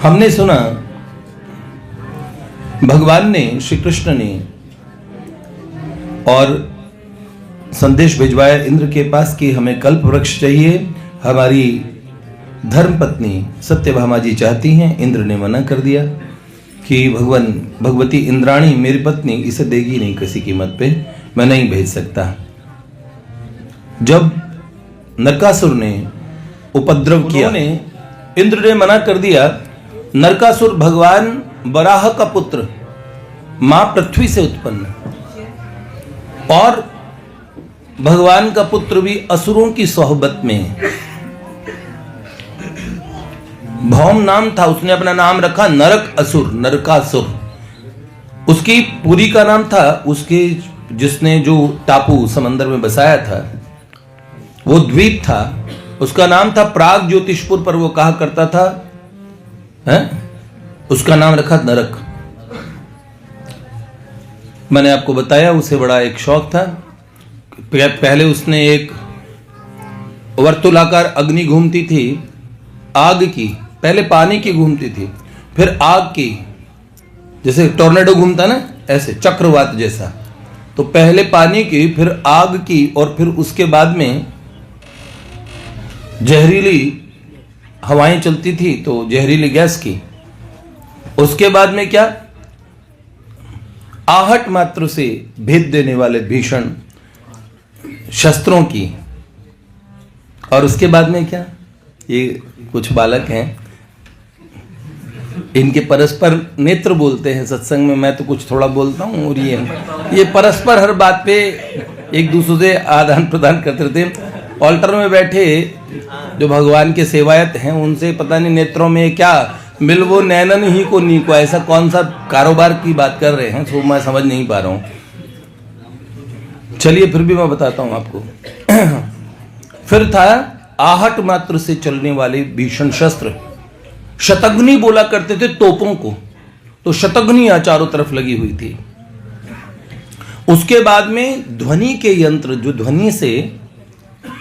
हमने सुना भगवान ने, श्री कृष्ण ने और संदेश भिजवाया इंद्र के पास कि हमें कल्प वृक्ष चाहिए, हमारी धर्म पत्नी सत्यभामा जी चाहती हैं। इंद्र ने मना कर दिया कि भगवती इंद्राणी मेरी पत्नी इसे देगी नहीं किसी कीमत पे, मैं नहीं भेज सकता। जब नरकासुर ने उपद्रव किया, इंद्र ने मना कर दिया। नरकासुर भगवान वराह का पुत्र, मां पृथ्वी से उत्पन्न, और भगवान का पुत्र भी असुरों की सोहबत में। भौम नाम था, उसने अपना नाम रखा नरक असुर, नरकासुर। उसकी पुरी का नाम था, उसके जिसने जो टापू समंदर में बसाया था वो द्वीप था, उसका नाम था प्राग ज्योतिषपुर, पर वो कहा करता था उसका नाम रखा नरक। मैंने आपको बताया उसे बड़ा एक शौक था। पहले उसने एक वर्तुलाकार अग्नि घूमती थी आग की, पहले पानी की घूमती थी, फिर आग की, जैसे टोर्नेडो घूमता ना, ऐसे चक्रवात जैसा। तो पहले पानी की, फिर आग की, और फिर उसके बाद में जहरीली हवाएं चलती थी तो जहरीली गैस की। उसके बाद में क्या, आहट मात्र से भेद देने वाले भीषण शस्त्रों की। और उसके बाद में क्या, ये कुछ बालक हैं, इनके परस्पर नेत्र बोलते हैं सत्संग में, मैं तो कुछ थोड़ा बोलता हूँ, और ये परस्पर हर बात पे एक दूसरे से आदान प्रदान करते रहते हैं। ऑल्टर में बैठे जो भगवान के सेवायत हैं उनसे पता नहीं नेत्रों में क्या मिल, वो नैनन ही को नी को, ऐसा कौन सा कारोबार की बात कर रहे हैं, तो मैं समझ नहीं पा रहा हूँ। चलिए फिर भी मैं बताता हूँ आपको। फिर था आहट मात्र से चलने वाले भीषण शस्त्र, शतग्नि बोला करते थे तोपों को, तो शतग्नियां चारों तरफ लगी हुई थी। उसके बाद में ध्वनि के यंत्र, जो ध्वनि से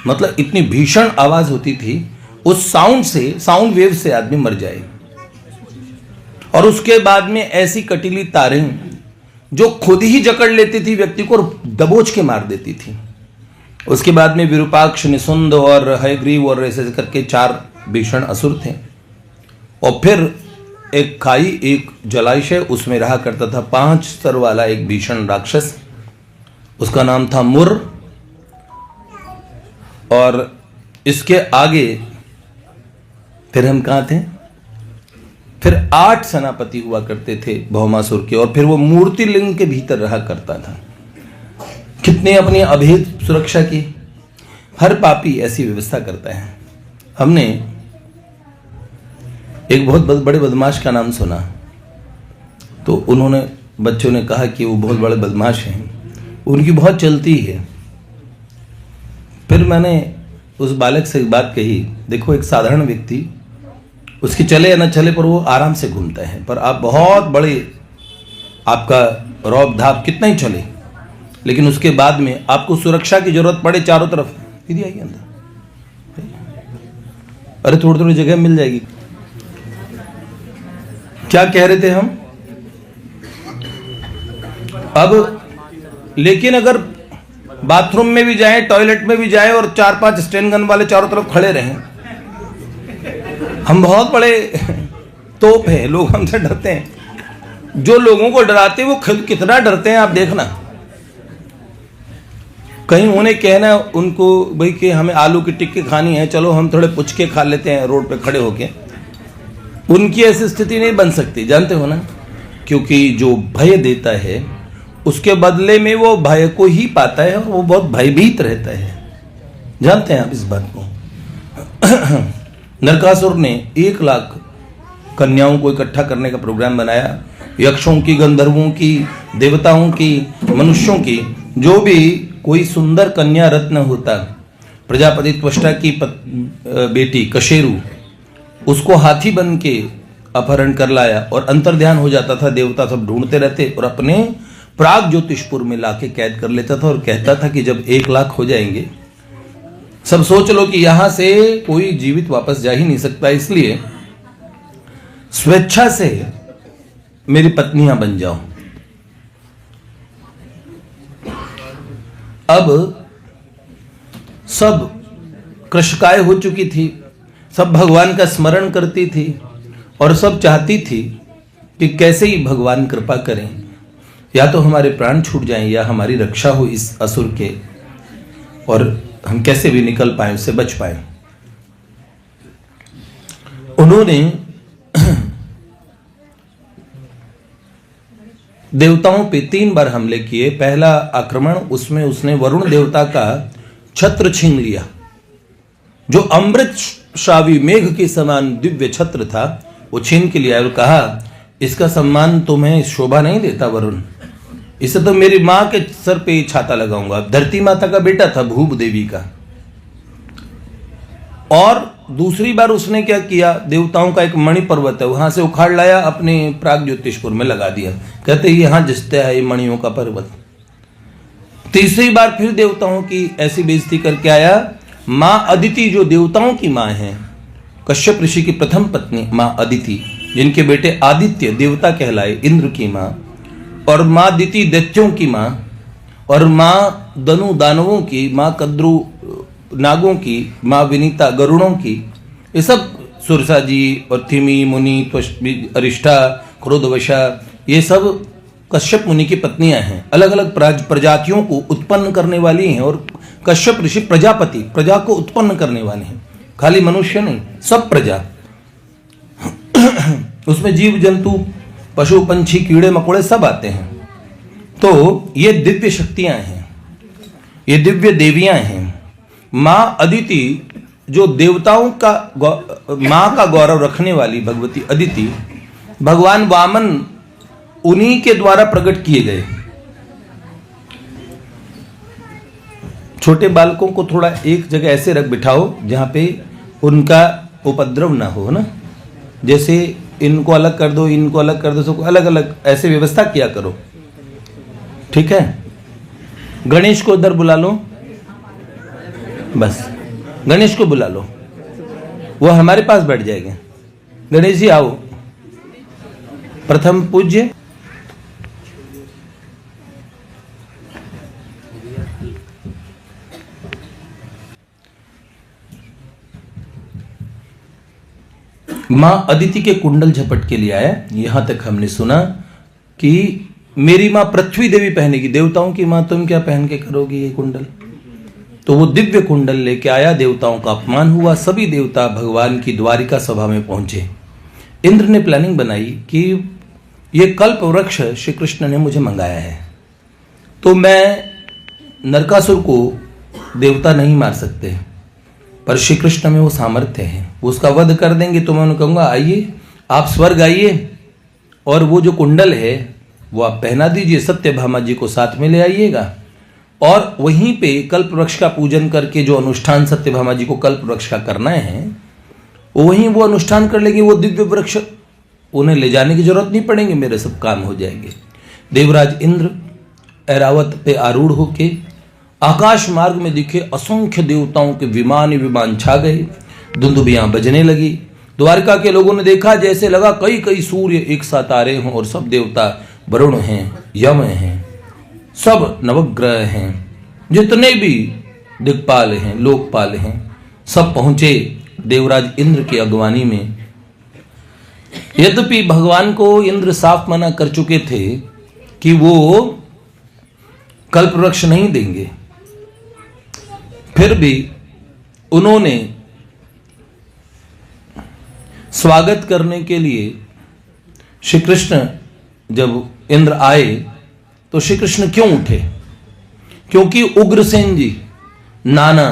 मतलब इतनी भीषण आवाज होती थी, उस साउंड से, साउंड वेव से आदमी मर जाए। और उसके बाद में ऐसी कटीली तारें जो खुद ही जकड़ लेती थी व्यक्ति को और दबोच के मार देती थी। उसके बाद में विरूपाक्ष, निसुंद और हयग्रीव और ऐसे करके 4 भीषण असुर थे। और फिर एक खाई, एक जलाशय, उसमें रहा करता था 5 स्तर वाला एक भीषण राक्षस, उसका नाम था मुर। और इसके आगे फिर हम कहाँ थे, फिर 8 सेनापति हुआ करते थे भौमासुर के, और फिर वो मूर्ति लिंग के भीतर रहा करता था। कितने अपनी अभेद सुरक्षा की। हर पापी ऐसी व्यवस्था करता है। हमने एक बहुत बड़े बदमाश का नाम सुना, तो उन्होंने, बच्चों ने कहा कि वो बहुत बड़े बदमाश हैं, उनकी बहुत चलती है। फिर मैंने उस बालक से एक बात कही, देखो एक साधारण व्यक्ति, उसकी चले या न चले पर वो आराम से घूमता है, पर आप बहुत बड़े, आपका रौब धाप कितना ही चले, लेकिन उसके बाद में आपको सुरक्षा की जरूरत पड़े चारों तरफ, दीदी आइए अंदर, अरे थोड़ी थोड़ी जगह मिल जाएगी। क्या कह रहे थे हम अब, लेकिन अगर बाथरूम में भी जाएं, टॉयलेट में भी जाएं और 4-5 स्टेन गन वाले चारों तरफ खड़े रहें, हम बहुत बड़े तोप हैं, लोग हमसे डरते हैं। जो लोगों को डराते हैं वो खुद कितना डरते हैं आप देखना। कहीं उन्हें कहना उनको भाई कि हमें आलू की टिक्की खानी है, चलो हम थोड़े पुचके खा लेते हैं रोड पे खड़े होके, उनकी ऐसी स्थिति नहीं बन सकती, जानते हो ना। क्योंकि जो भय देता है उसके बदले में वो भय को ही पाता है और वो बहुत भयभीत रहता है, जानते हैं आप इस बात को। नरकासुर ने 1 लाख कन्याओं को इकट्ठा करने का प्रोग्राम बनाया, यक्षों की, गंधर्वों की, देवताओं की, मनुष्यों की। जो भी कोई सुंदर कन्या रत्न होता, प्रजापति त्वष्टा की बेटी कशेरु, उसको हाथी बन के अपहरण कर लाया और अंतर्ध्यान हो जाता था। देवता सब ढूंढते रहते और अपने प्राग ज्योतिषपुर में लाके कैद कर लेता था और कहता था कि जब 1 लाख हो जाएंगे, सब सोच लो कि यहां से कोई जीवित वापस जा ही नहीं सकता, इसलिए स्वेच्छा से मेरी पत्नियां बन जाओ। अब सब कृशकाय हो चुकी थी, सब भगवान का स्मरण करती थी और सब चाहती थी कि कैसे ही भगवान कृपा करें, या तो हमारे प्राण छूट जाएं या हमारी रक्षा हो इस असुर के, और हम कैसे भी निकल पाए, उससे बच पाए। उन्होंने देवताओं पे 3 बार हमले किए। पहला आक्रमण, उसमें उसने वरुण देवता का छत्र छीन लिया, जो अमृत श्रावी मेघ के समान दिव्य छत्र था, वो छीन के लिया और कहा, इसका सम्मान तुम्हें शोभा नहीं देता वरुण, इसे तो मेरी मां के सर पे ही छाता लगाऊंगा। धरती माता का बेटा था, भूप देवी का। और दूसरी बार उसने क्या किया, देवताओं का एक मणि पर्वत है, वहां से उखाड़ लाया, अपने प्राग ज्योतिषपुर में लगा दिया। कहते यहां जिसता है ये मणियों का पर्वत। तीसरी बार फिर देवताओं की ऐसी बेइज्जती करके आया। मां अदिति, जो देवताओं की मां है, कश्यप ऋषि की प्रथम पत्नी मां अदिति, जिनके बेटे आदित्य देवता कहलाए, इंद्र की मां, और मां दिति दैत्यों की मां, और मां दनु दानवों की, मां कद्रु नागों की, मां विनीता गरुड़ों की। ये सब सुरसा जी और थिमी मुनि, अरिष्ठा, क्रोधवशा, ये सब कश्यप मुनि की पत्नियां हैं। अलग अलग प्रजातियों को उत्पन्न करने वाली हैं, और कश्यप ऋषि प्रजापति, प्रजा को उत्पन्न करने वाले हैं, खाली मनुष्य नहीं, सब प्रजा। उसमें जीव जंतु, पशु पंछी, कीड़े मकोड़े सब आते हैं। तो ये दिव्य शक्तियां हैं, ये दिव्य देवियां हैं। मां अदिति, जो देवताओं का मां का गौरव रखने वाली भगवती अदिति, भगवान वामन उन्हीं के द्वारा प्रकट किए गए। छोटे बालकों को थोड़ा एक जगह ऐसे रख बिठाओ जहां पे उनका उपद्रव ना हो, ना, जैसे इनको अलग कर दो, इनको अलग कर दो, सबको अलग अलग ऐसे व्यवस्था किया करो, ठीक है। गणेश को उधर बुला लो, बस गणेश को बुला लो, वो हमारे पास बैठ जाएंगे। गणेश जी आओ। प्रथम पूज्य मां अदिति के कुंडल झपट के लिए आया। यहां तक हमने सुना कि मेरी मां पृथ्वी देवी पहनेगी, देवताओं की मां तुम क्या पहन के करोगी ये कुंडल। तो वो दिव्य कुंडल लेके आया, देवताओं का अपमान हुआ, सभी देवता भगवान की द्वारिका सभा में पहुंचे। इंद्र ने प्लानिंग बनाई कि ये कल्प वृक्ष श्री कृष्ण ने मुझे मंगाया है, तो मैं नरकासुर को देवता नहीं मार सकते, पर श्री कृष्ण में वो सामर्थ्य है, वो उसका वध कर देंगे। तो मैं उन्हें कहूंगा आइए आप स्वर्ग आइए, और वो जो कुंडल है वो आप पहना दीजिए, सत्यभामा जी को साथ में ले आइएगा, और वहीं पे कल्प वृक्ष का पूजन करके जो अनुष्ठान सत्यभामा जी को कल्प वृक्ष का करना है, वहीं वो अनुष्ठान कर लेंगे। वो दिव्य वृक्ष उन्हें ले जाने की जरूरत नहीं पड़ेंगे, मेरे सब काम हो जाएंगे। देवराज इंद्र ऐरावत पे आरूढ़ होके आकाश मार्ग में दिखे असंख्य देवताओं के विमान ही विमान छा गए, दुंदुभियां बजने लगी। द्वारका के लोगों ने देखा जैसे लगा कई कई सूर्य एक साथ आ रहे हों, और सब देवता वरुण हैं, यम हैं, सब नवग्रह हैं, जितने भी दिक्पाल हैं, लोकपाल हैं, सब पहुंचे देवराज इंद्र की अगवानी में। यद्यपि भगवान को इंद्र साफ मना कर चुके थे कि वो कल्प वृक्ष नहीं देंगे, फिर भी उन्होंने स्वागत करने के लिए श्री कृष्ण, जब इंद्र आए तो श्री कृष्ण क्यों उठे, क्योंकि उग्रसेन जी, नाना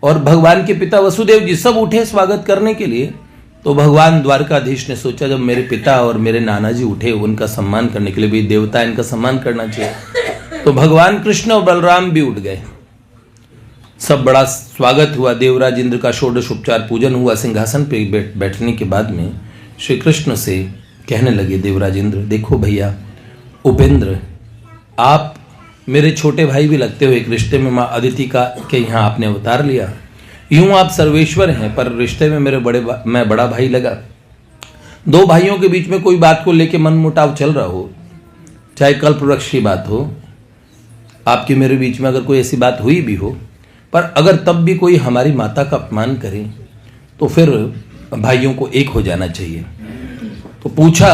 और भगवान के पिता वसुदेव जी सब उठे स्वागत करने के लिए। तो भगवान द्वारकाधीश ने सोचा जब मेरे पिता और मेरे नाना जी उठे, उनका सम्मान करने के लिए भी देवता इनका सम्मान करना चाहिए। तो भगवान कृष्ण और बलराम भी उठ गए, सब बड़ा स्वागत हुआ। देवराज इंद्र का षोडश उपचार पूजन हुआ। सिंहासन पे बैठने के बाद में श्री कृष्ण से कहने लगे देवराज इंद्र, देखो भैया उपेंद्र, आप मेरे छोटे भाई भी लगते हो, एक रिश्ते में माँ अदिति का के यहाँ आपने अवतार लिया। यूं आप सर्वेश्वर हैं, पर रिश्ते में मैं बड़ा भाई लगा। दो भाइयों के बीच में कोई बात को लेके मन मुटाव चल रहा हो, चाहे कल्प वृक्ष की बात हो, आपके मेरे बीच में अगर कोई ऐसी बात हुई भी हो, पर अगर तब भी कोई हमारी माता का अपमान करे तो फिर भाइयों को एक हो जाना चाहिए। तो पूछा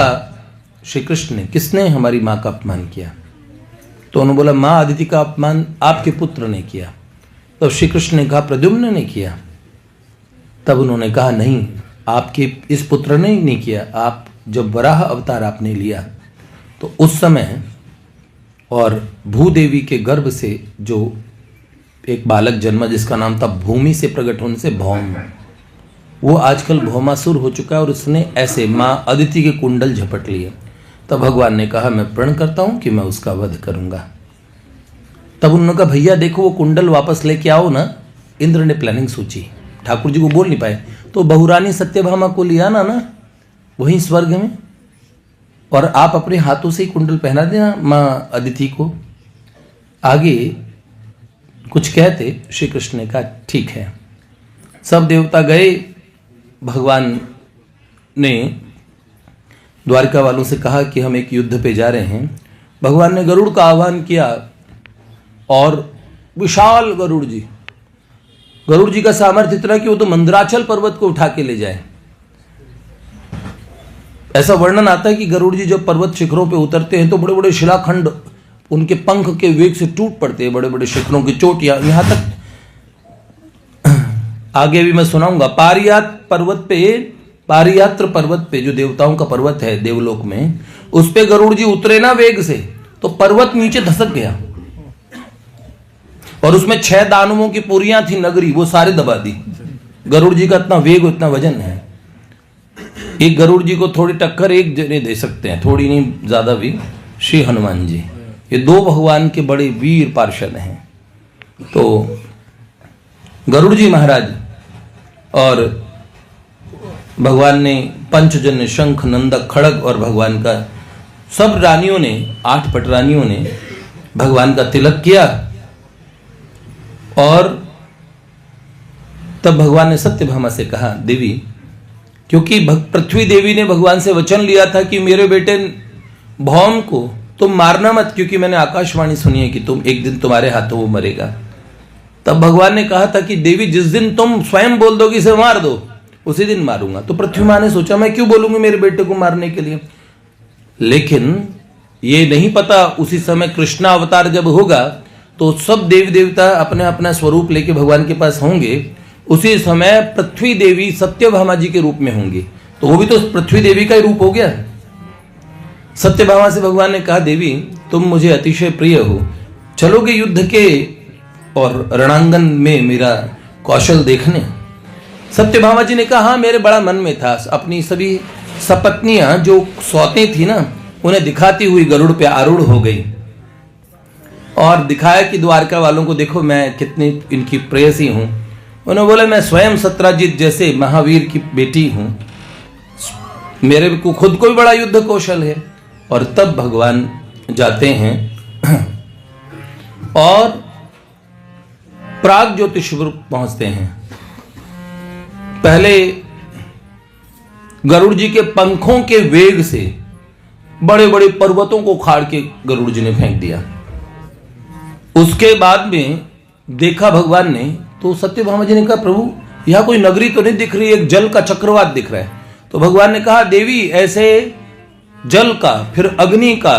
श्री कृष्ण ने, किसने हमारी माँ का अपमान किया? तो उन्होंने बोला, माँ अदिति का अपमान आपके पुत्र ने किया। तब श्री कृष्ण ने कहा, प्रद्युम्न ने किया। तब उन्होंने कहा, नहीं, आपके इस पुत्र ने नहीं किया। आप जब वराह अवतार आपने लिया तो उस समय और भूदेवी के गर्भ से जो एक बालक जन्मा जिसका नाम था भूमि से प्रकट होने से भौम, वो आजकल भौमासुर हो चुका है और उसने ऐसे माँ अदिति के कुंडल झपट लिए। तब भगवान ने कहा, मैं प्रण करता हूं कि मैं उसका वध करूंगा। तब उन्होंने कहा, भैया देखो वो कुंडल वापस लेके आओ ना। इंद्र ने प्लानिंग सोची, ठाकुर जी को बोल नहीं पाए, तो बहुरानी सत्यभामा को लिया ना वहीं स्वर्ग में, और आप अपने हाथों से ही कुंडल पहना देना माँ अदिति को। आगे कुछ कहते श्री कृष्ण ने कहा, ठीक है। सब देवता गए। भगवान ने द्वारिका वालों से कहा कि हम एक युद्ध पे जा रहे हैं। भगवान ने गरुड़ का आह्वान किया और विशाल गरुड़ जी का सामर्थ्य इतना कि वो तो मंदराचल पर्वत को उठा के ले जाए। ऐसा वर्णन आता है कि गरुड़ जी जब पर्वत शिखरों पे उतरते हैं तो बड़े बड़े शिलाखंड उनके पंख के वेग से टूट पड़ते हैं, बड़े बड़े शिखरों की चोटियां। यहां तक आगे भी मैं सुनाऊंगा, पारियात्र पर्वत पे जो देवताओं का पर्वत है देवलोक में, उस पे गरुड़ जी उतरे ना वेग से तो पर्वत नीचे धसक गया और उसमें 6 दानवों की पुरियां थी नगरी, वो सारे दबा दी। गरुड़ जी का इतना वेग, इतना वजन है। एक गरुड़ जी को थोड़ी टक्कर एक जने दे सकते हैं, थोड़ी नहीं ज्यादा भी, श्री हनुमान जी। ये 2 भगवान के बड़े वीर पार्षद हैं। तो गरुड़ जी महाराज और भगवान ने पंचजन्य शंख नंदक खड़ग और भगवान का सब रानियों ने 8 पटरानियों ने भगवान का तिलक किया। और तब भगवान ने सत्यभामा से कहा, देवी, क्योंकि पृथ्वी देवी ने भगवान से वचन लिया था कि मेरे बेटे भौम को तुम मारना मत, क्योंकि मैंने आकाशवाणी सुनी है कि तुम एक दिन तुम्हारे हाथों वो मरेगा। तब भगवान ने कहा था कि देवी, जिस दिन तुम स्वयं बोल दोगी इसे मार दो, उसी दिन मारूंगा। तो पृथ्वी मां ने सोचा, मैं क्यों बोलूंगी मेरे बेटे को मारने के लिए। लेकिन ये नहीं पता उसी समय कृष्णा अवतार जब होगा तो सब देवी देवता अपने अपना स्वरूप लेके भगवान के पास होंगे। उसी समय पृथ्वी देवी सत्यभामा जी के रूप में होंगी, तो वो भी तो पृथ्वी देवी का ही रूप हो गया। सत्यभामा से भगवान ने कहा, देवी तुम मुझे अतिशय प्रिय हो, चलोगे युद्ध के और रणांगन में मेरा कौशल देखने? सत्यभामा जी ने कहा, हाँ, मेरे बड़ा मन में था। अपनी सभी सपत्नियां जो सौतें थी ना, उन्हें दिखाती हुई गरुड़ पे आरूढ़ हो गई और दिखाया कि द्वारका वालों को देखो मैं कितनी इनकी प्रेयसी हूं। उन्होंने बोला, मैं स्वयं सत्राजित जैसे महावीर की बेटी हूं, मेरे को खुद को भी बड़ा युद्ध कौशल है। और तब भगवान जाते हैं और प्राग ज्योतिषपुर पहुंचते हैं। पहले गरुड़ जी के पंखों के वेग से बड़े बड़े पर्वतों को उखाड़ के गरुड़ जी ने फेंक दिया। उसके बाद में देखा भगवान ने तो सत्यभामा जी ने कहा, प्रभु यहां कोई नगरी तो नहीं दिख रही, एक जल का चक्रवात दिख रहा है। तो भगवान ने कहा, देवी ऐसे जल का, फिर अग्नि का,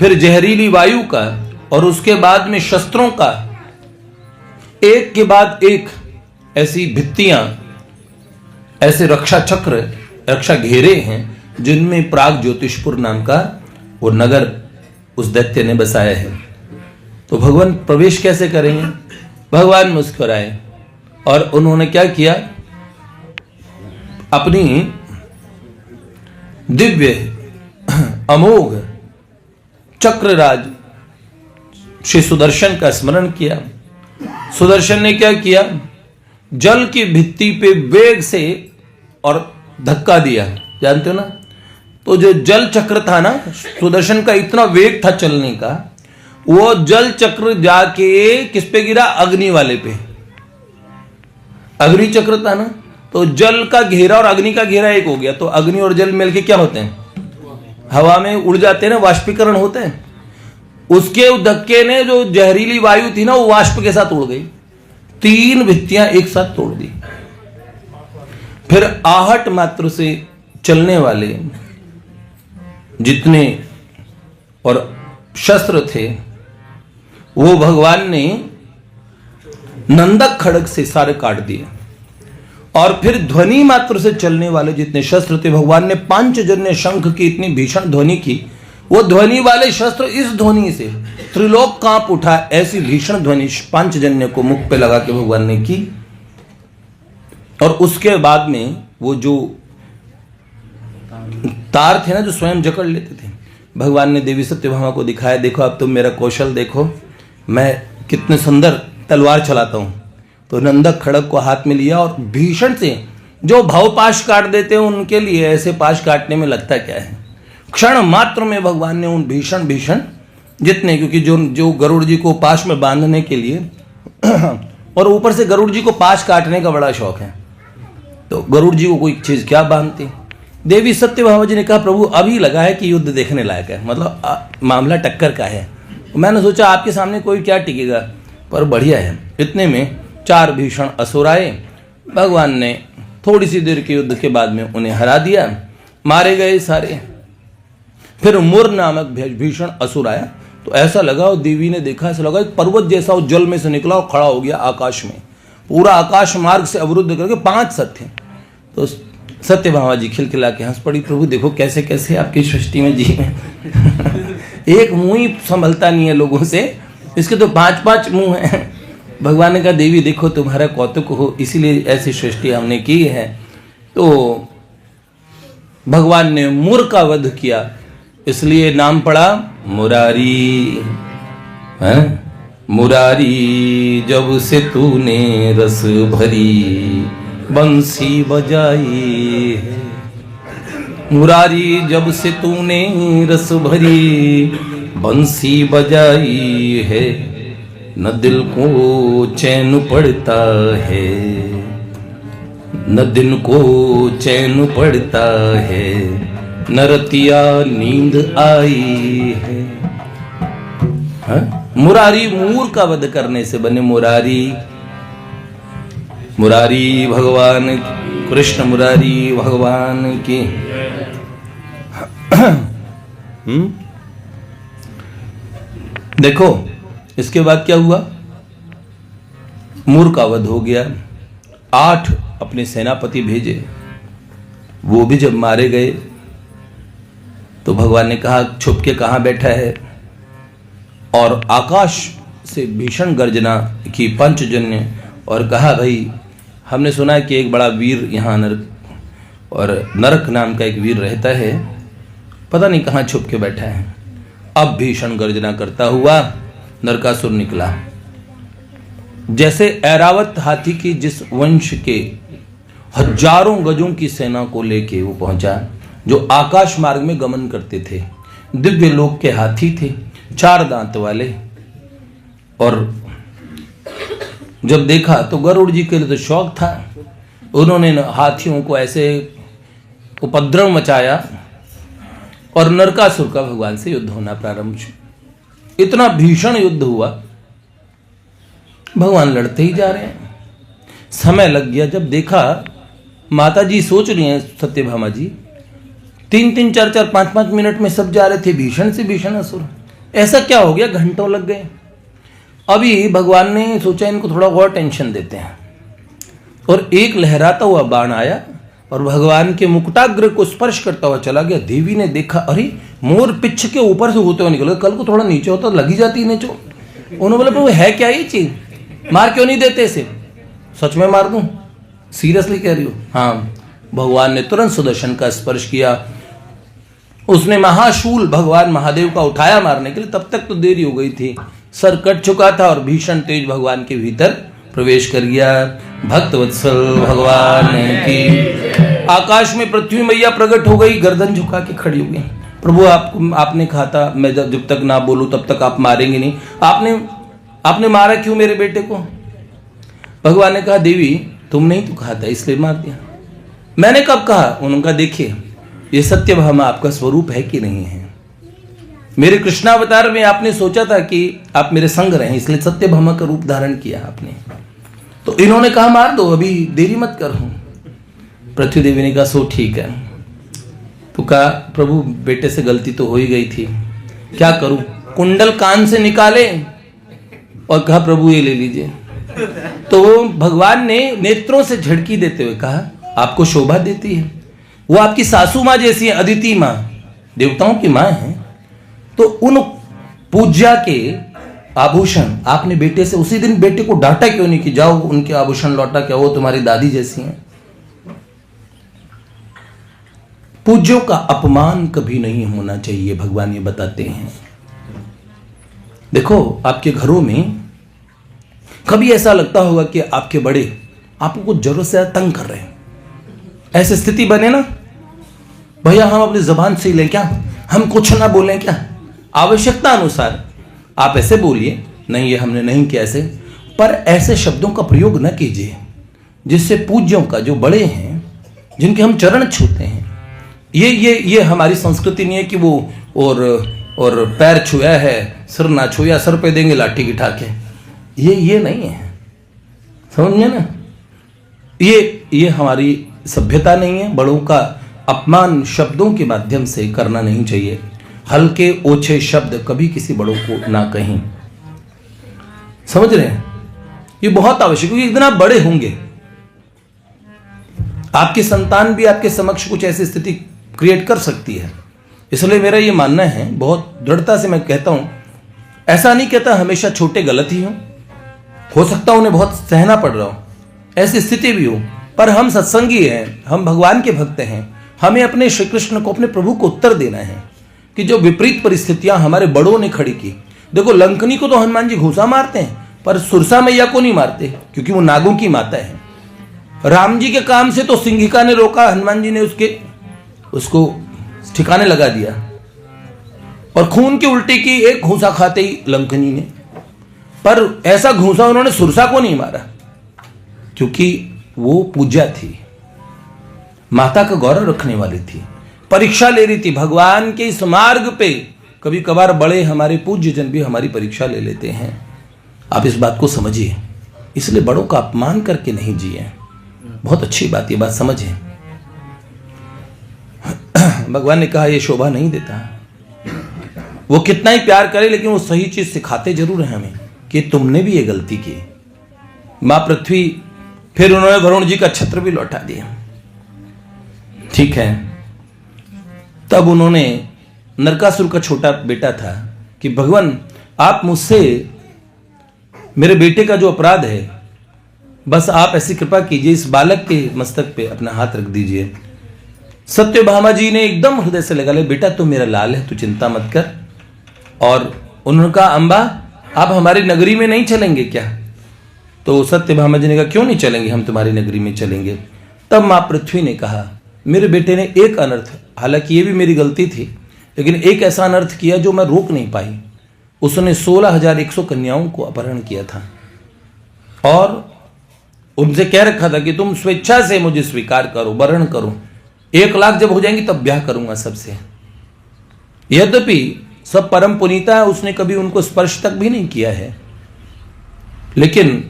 फिर जहरीली वायु का और उसके बाद में शस्त्रों का, एक के बाद एक ऐसी भित्तियां, ऐसे रक्षा चक्र, रक्षा घेरे हैं जिनमें प्राग ज्योतिषपुर नाम का वो नगर उस दैत्य ने बसाया है। तो भगवान प्रवेश कैसे करेंगे? भगवान मुस्कुराए और उन्होंने क्या किया, अपनी दिव्य अमोघ चक्रराज श्री सुदर्शन का स्मरण किया। सुदर्शन ने क्या किया, जल की भित्ति पे वेग से और धक्का दिया, जानते हो ना। तो जो जल चक्र था ना, सुदर्शन का इतना वेग था चलने का, वो जल चक्र जाके किस पे गिरा, अग्नि वाले पे। अग्नि चक्र था ना, तो जल का घेरा और अग्नि का घेरा एक हो गया, तो अग्नि और जल मिलके क्या होते हैं, हवा में उड़ जाते हैं ना, वाष्पीकरण होते हैं। उसके धक्के ने जो जहरीली वायु थी ना, वो वाष्प के साथ उड़ गई, 3 भित्तियां एक साथ तोड़ दी। फिर आहट मात्र से चलने वाले जितने और शस्त्र थे वो भगवान ने नंदक खड़ग से सारे काट दिए। और फिर ध्वनि मात्र से चलने वाले जितने शस्त्र थे, भगवान ने पांचजन्य शंख की इतनी भीषण ध्वनि की, वो ध्वनि वाले शस्त्र इस ध्वनि से त्रिलोक कांप उठा, ऐसी भीषण ध्वनि पांचजन्य को मुख पे लगा के भगवान ने की। और उसके बाद में वो जो तार थे ना, जो स्वयं जकड़ लेते थे, भगवान ने देवी सत्यभामा को दिखाया, देखो अब तुम मेरा कौशल देखो, मैं कितने सुंदर तलवार चलाता हूं। तो नंदक खड़ग को हाथ में लिया और भीषण से, जो भवपाश काट देते हैं उनके लिए ऐसे पाश काटने में लगता क्या है, क्षण मात्र में भगवान ने उन भीषण भीषण जितने, क्योंकि जो गरुड़ जी को पाश में बांधने के लिए और ऊपर से गरुड़ जी को पाश काटने का बड़ा शौक है, तो गरुड़ जी को कोई चीज क्या बांधती। देवी सत्यभामा जी ने कहा प्रभु अभी लगा है कि युद्ध देखने लायक है, मतलब मामला टक्कर का है। मैंने सोचा आपके सामने कोई क्या टिकेगा, पर बढ़िया है। इतने में 4 भीषण असुर आए, भगवान ने थोड़ी सी देर के युद्ध के बाद में उन्हें हरा दिया, मारे गए सारे। फिर मुर नामक भीषण असुर आया, तो ऐसा लगा, और देवी ने देखा ऐसा लगा एक पर्वत जैसा वो जल में से निकला और खड़ा हो गया आकाश में, पूरा आकाश मार्ग से अवरुद्ध करके 5 सत थे। तो सत्यभामा जी खिलखिला के हंस पड़ी, प्रभु देखो कैसे कैसे आपकी सृष्टि में जीव है एक मुंह ही संभलता नहीं है लोगों से, इसके तो 5-5 मुंह हैं। भगवान ने कहा देवी देखो तुम्हारा कौतुक हो, इसीलिए ऐसी सृष्टि हमने की है। तो भगवान ने मुर का वध किया, इसलिए नाम पड़ा मुरारी। मुरारी जब से तूने रस भरी बंसी बजाई है, मुरारी जब से तूने रस भरी बंसी बजाई है, न दिल को चैन पड़ता है, न दिन को चैन पड़ता है, न रतिया नींद आई है। मुरारी मूर का वध करने से बने मुरारी। मुरारी भगवान कृष्ण मुरारी भगवान की। देखो इसके बाद क्या हुआ, मूर का वध हो गया। 8 अपने सेनापति भेजे, वो भी जब मारे गए तो भगवान ने कहा छुप के कहां बैठा है, और आकाश से भीषण गर्जना की पंचजन्य, और कहा भाई हमने सुना है कि एक बड़ा वीर यहाँ नरक और नरक नाम का एक वीर रहता है, पता नहीं कहाँ छुप के बैठा है। अब भीषण गर्जना करता हुआ नरकासुर निकला, जैसे ऐरावत हाथी की जिस वंश के हजारों गजों की सेना को लेके वो पहुंचा, जो आकाश मार्ग में गमन करते थे, दिव्य लोक के हाथी थे, 4 दांत वाले। और जब देखा तो गरुड़ जी के लिए तो शौक था, उन्होंने हाथियों को ऐसे उपद्रव मचाया और नरकासुर का भगवान से युद्ध होना प्रारंभ हुआ। इतना भीषण युद्ध हुआ, भगवान लड़ते ही जा रहे हैं। समय लग गया, जब देखा माता जी सोच रही हैं सत्यभामा जी, 3-3, 4-4, 5-5 मिनट में सब जा रहे थे, भीषण से भीषण असुर, ऐसा क्या हो गया, घंटों लग गए। अभी भगवान ने सोचा इनको थोड़ा और टेंशन देते हैं, और एक लहराता हुआ बाण आया और भगवान के मुकुटाग्र को स्पर्श करता हुआ चला गया। देवी ने देखा, अरे मोर पिछ के ऊपर से होते हुए निकल, कल को थोड़ा नीचे होता लगी जाती नीचे। उन्होंने बोला प्रभु है क्या ये चीज, मार क्यों नहीं देते इसे, सच में मार दूं, सीरियसली कह रही हो? हाँ। भगवान ने तुरंत सुदर्शन का स्पर्श किया, उसने महाशूल भगवान महादेव का उठाया मारने के लिए। तब तक तो देरी हो गई थी, सर कट चुका था और भीषण तेज भगवान के भीतर प्रवेश कर गया। भक्त वत्सल भगवान की। आकाश में पृथ्वी मैया प्रकट हो गई, गर्दन झुका के खड़ी हो गई। प्रभु आपने कहा था मैं जब तक ना बोलूं तब तक आप मारेंगे नहीं, आपने मारा क्यों मेरे बेटे को? भगवान ने कहा देवी तुमने ही तो कहा था इसलिए मार दिया। मैंने कब कहा? उन्होंने कहा देखिए ये सत्यभामा आपका स्वरूप है कि नहीं है। मेरे कृष्णावतार में आपने सोचा था कि आप मेरे संग रहें, इसलिए सत्यभामा का रूप धारण किया आपने। तो इन्होंने कहा मार दो, अभी देरी मत करो। पृथ्वी देवी ने कहा सो ठीक है। तो कहा प्रभु बेटे से गलती तो हो ही गई थी, क्या करूं? कुंडल कान से निकाले और कहा प्रभु ये ले लीजिए। तो भगवान ने नेत्रों से झड़की देते हुए कहा आपको शोभा देती है, वो आपकी सासू माँ जैसी है, अदिति माँ, देवताओं की माँ है। तो उन पूज्या के आभूषण आपने बेटे से उसी दिन बेटे को डांटा क्यों नहीं कि जाओ उनके आभूषण लौटा, क्या वो तुम्हारी दादी जैसी हैं? पूज्यों का अपमान कभी नहीं होना चाहिए, भगवान ये बताते हैं। देखो आपके घरों में कभी ऐसा लगता होगा कि आपके बड़े आपको कुछ जरूरत से तंग कर रहे हैं, ऐसी स्थिति बने ना, भैया हम अपनी जबान से ही लें क्या, हम कुछ ना बोलें क्या? आवश्यकता अनुसार आप ऐसे बोलिए, नहीं ये हमने नहीं किया ऐसे, पर ऐसे शब्दों का प्रयोग न कीजिए जिससे पूज्यों का, जो बड़े हैं, जिनके हम चरण छूते हैं, ये हमारी संस्कृति नहीं है कि वो और पैर छुया है सिर ना छुया, सर पे देंगे लाठी की ठाके, ये नहीं है, समझिए ना। ये हमारी सभ्यता नहीं है। बड़ों का अपमान शब्दों के माध्यम से करना नहीं चाहिए। हल्के ओछे शब्द कभी किसी बड़ों को ना कहें, समझ रहे हैं? ये बहुत आवश्यक, क्योंकि एक दिन आप बड़े होंगे, आपकी संतान भी आपके समक्ष कुछ ऐसी स्थिति क्रिएट कर सकती है। इसलिए मेरा ये मानना है, बहुत दृढ़ता से मैं कहता हूं, ऐसा नहीं कहता हमेशा छोटे गलत ही हो सकता उन्हें बहुत सहना पड़ रहा हो, ऐसी स्थिति भी हो, पर हम सत्संगी हैं, हम भगवान के भक्त हैं, हमें अपने श्री कृष्ण को, अपने प्रभु को उत्तर देना है कि जो विपरीत परिस्थितियां हमारे बड़ों ने खड़ी की। देखो लंकनी को तो हनुमान जी घूसा मारते हैं, पर सुरसा मैया को नहीं मारते क्योंकि वो नागों की माता है। राम जी के काम से तो सिंहिका ने रोका, हनुमान जी ने उसको ठिकाने लगा दिया, और खून की उल्टी की एक घूसा खाते ही लंकनी ने, पर ऐसा घूसा उन्होंने सुरसा को नहीं मारा क्योंकि वो पूज्या थी, माता का गौरव रखने वाली थी, परीक्षा ले रही थी भगवान के इस मार्ग पे। कभी कभार बड़े हमारे पूज्य जन भी हमारी परीक्षा ले लेते हैं, आप इस बात को समझिए। इसलिए बड़ों का अपमान करके नहीं जिए, बहुत अच्छी बात, ये बात समझिए। भगवान ने कहा ये शोभा नहीं देता, वो कितना ही प्यार करे लेकिन वो सही चीज सिखाते जरूर है हमें कि तुमने भी ये गलती की। मां पृथ्वी, फिर उन्होंने वरुण जी का छत्र भी लौटा दिया, ठीक है। तब उन्होंने, नरकासुर का छोटा बेटा था, कि भगवान आप मुझसे मेरे बेटे का जो अपराध है, बस आप ऐसी कृपा कीजिए, इस बालक के मस्तक पे अपना हाथ रख दीजिए। सत्यभामा जी ने एकदम हृदय से लगा ले, बेटा तू मेरा लाल है, तू चिंता मत कर। और उन्होंने कहा अम्बा आप हमारी नगरी में नहीं चलेंगे क्या? तो सत्यभामा जी ने कहा क्यों नहीं चलेंगे, हम तुम्हारी नगरी में चलेंगे। तब मां पृथ्वी ने कहा मेरे बेटे ने एक अनर्थ, हालांकि ये भी मेरी गलती थी, लेकिन एक ऐसा अनर्थ किया जो मैं रोक नहीं पाई। उसने 16,100 कन्याओं को अपहरण किया था और उनसे कह रखा था कि तुम स्वेच्छा से मुझे स्वीकार करो, वरण करो, 1 लाख जब हो जाएंगी तब ब्याह करूंगा सबसे। यद्यपि सब परम पुनीता है, उसने कभी उनको स्पर्श तक भी नहीं किया है, लेकिन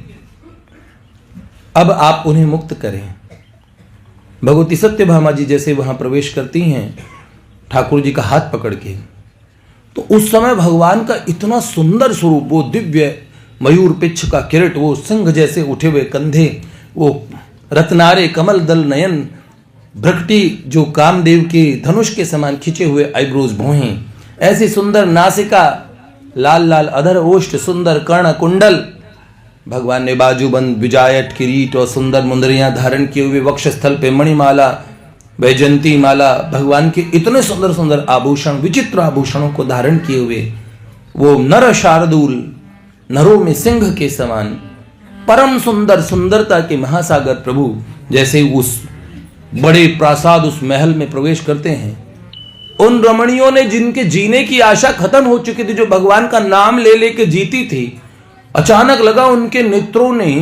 अब आप उन्हें मुक्त करें। भगवती सत्यभामा जी जैसे वहां प्रवेश करती हैं ठाकुर जी का हाथ पकड़ के, तो उस समय भगवान का इतना सुंदर स्वरूप, वो दिव्य मयूर पिच्छ का किरीट, वो सिंह जैसे उठे हुए कंधे, वो रत्नारे कमल दल नयन, भ्रकटी जो कामदेव के धनुष के समान खिंचे हुए आईब्रोज, भौहें, ऐसी सुंदर नासिका, लाल लाल अधर ओष्ठ, सुंदर कर्ण कुंडल, भगवान ने बाजूबंद विजायट किरीट और सुंदर मुंदरियां धारण किए हुए, वक्षस्थल पे मणिमाला, वैजंती माला, भगवान के इतने सुंदर सुंदर आभूषण, विचित्र आभूषणों को धारण किए हुए, वो नर शार्दूल, नरों में सिंह के समान, परम सुंदर, सुंदरता के महासागर प्रभु जैसे उस बड़े प्रासाद, उस महल में प्रवेश करते हैं। उन रमणियों ने जिनके जीने की आशा खत्म हो चुकी थी, जो भगवान का नाम ले लेके जीती थी, अचानक लगा उनके नेत्रों ने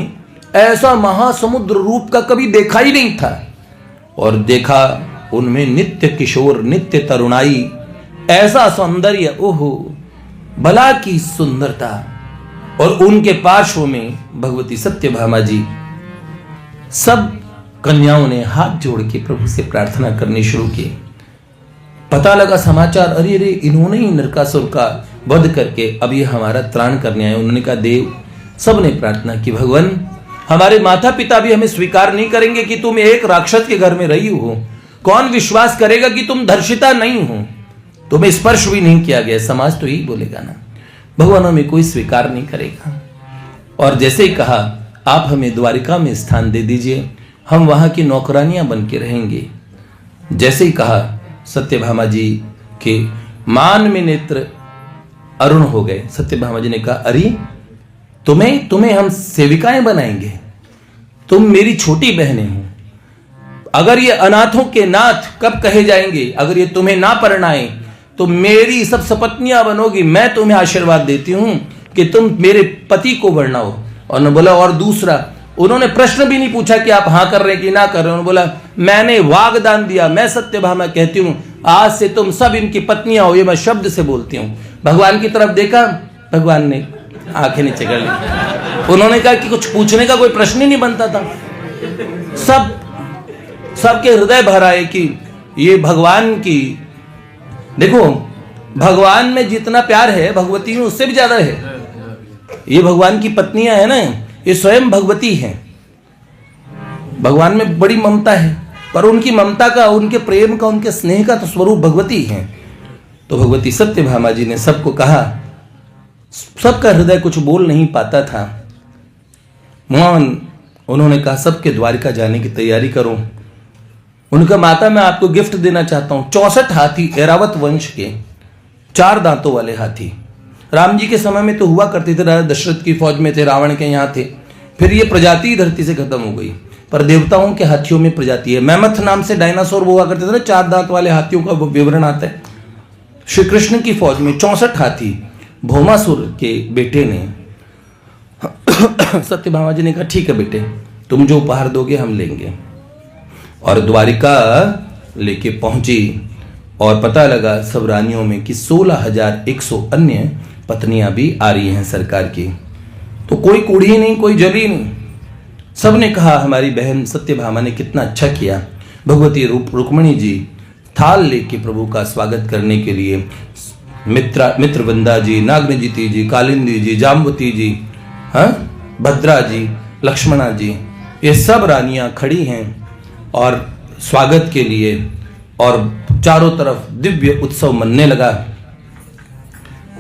ऐसा महासमुद्र रूप का कभी देखा ही नहीं था। और देखा उनमें नित्य किशोर, नित्य तरुणाई, ऐसा सौंदर्य, ओहो भला की सुंदरता। और उनके पार्श्व में भगवती सत्यभामा जी। सब कन्याओं ने हाथ जोड़ के प्रभु से प्रार्थना करनी शुरू की। पता लगा समाचार, अरे अरे इन्होंने ही नरकासुर का वध करके अब ये हमारा त्राण करने आए। उन्होंने कहा देव, सब ने प्रार्थना की, भगवान हमारे माता पिता भी हमें स्वीकार नहीं करेंगे कि तुम एक राक्षस के घर में रही हो। कौन विश्वास करेगा कि तुम धर्षिता नहीं हो, तुम्हें स्पर्श भी नहीं किया गया। समाज तो यही बोलेगा ना, भगवान हमें कोई स्वीकार नहीं करेगा। और जैसे ही कहा आप हमें द्वारिका में स्थान दे दीजिए, हम वहां की नौकरानियां बन के रहेंगे। जैसे ही कहा सत्यभामा जी के मान में नेत्र अरुण हो गए। सत्यभामा जी ने कहा अरे तुम्हें हम सेविकाएं बनाएंगे, तुम मेरी छोटी बहनें हो। अगर ये अनाथों के नाथ कब कहे जाएंगे, अगर ये तुम्हें ना परणाए तो मेरी सब सपत्नियां बनोगी। मैं तुम्हें आशीर्वाद देती हूं कि तुम मेरे पति को वर्णाओ। और उन्होंने बोला और दूसरा, उन्होंने प्रश्न भी नहीं पूछा कि आप हां कर रहे हैं कि ना कर रहे। उन्होंने बोला मैंने वागदान दिया, मैं सत्यभामा कहती हूं आज से तुम सब इनकी पत्नियां हो। ये मैं शब्द से बोलती हूं। भगवान की तरफ देखा, भगवान ने आंखें नीचे कर ली। उन्होंने कहा कि कुछ पूछने का कोई प्रश्न ही नहीं बनता था। सबके हृदय भर आए कि ये भगवान की, देखो भगवान में जितना प्यार है भगवती में उससे भी ज्यादा है। ये भगवान की पत्नियां है ना, ये स्वयं भगवती हैं। भगवान में बड़ी ममता है, पर उनकी ममता का, उनके प्रेम का, उनके स्नेह का तो स्वरूप भगवती है। तो भगवती सत्यभामा जी ने सबको कहा, सबका हृदय कुछ बोल नहीं पाता था, मौन। उन्होंने कहा सबके द्वारिका जाने की तैयारी करो। उनका माता मैं आपको गिफ्ट देना चाहता हूं 64 हाथी, ऐरावत वंश के 4 दांतों वाले हाथी। राम जी के समय में तो हुआ करते थे, राजा दशरथ की फौज में थे, रावण के यहां थे। फिर ये प्रजाति धरती से खत्म हो गई, पर देवताओं के हाथियों में प्रजाति है। मैमथ नाम से डायनासोर हुआ करते थे ना, 4 दांत वाले हाथियों का विवरण आता है। श्री कृष्ण की फौज में 64 हाथी। भौमासुर के बेटे ने सत्यभामा जी ने कहा ठीक है बेटे, तुम जो उपहार दोगे हम लेंगे। और द्वारिका लेके पहुंची और पता लगा सब रानियों में कि 16,100 अन्य पत्नियां भी आ रही हैं सरकार की। तो कोई कुड़ी नहीं, कोई जली नहीं। सब ने कहा हमारी बहन सत्यभामा ने कितना अच्छा किया। भगवती रुक्मिणी जी थाल लेके प्रभु का स्वागत करने के लिए मित्रवृंदा जी, नागनजिती जी, कालिंदी जी, जाम्बवती जी, भद्रा जी, लक्ष्मणा जी, ये सब रानियां खड़ी हैं और स्वागत के लिए। और चारों तरफ दिव्य उत्सव मनने लगा।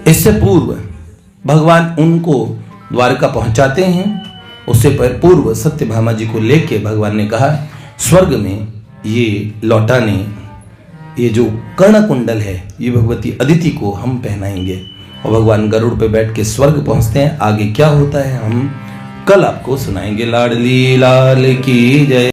इससे पूर्व भगवान उनको द्वारका पहुंचाते हैं, उससे पूर्व सत्यभामा जी को लेके भगवान ने कहा स्वर्ग में ये लौटाने, ये जो कर्ण कुंडल है ये भगवती अदिति को हम पहनाएंगे। और भगवान गरुड़ पे बैठ के स्वर्ग पहुंचते हैं। आगे क्या होता है हम कल आपको सुनाएंगे। लाडली लाल की जय।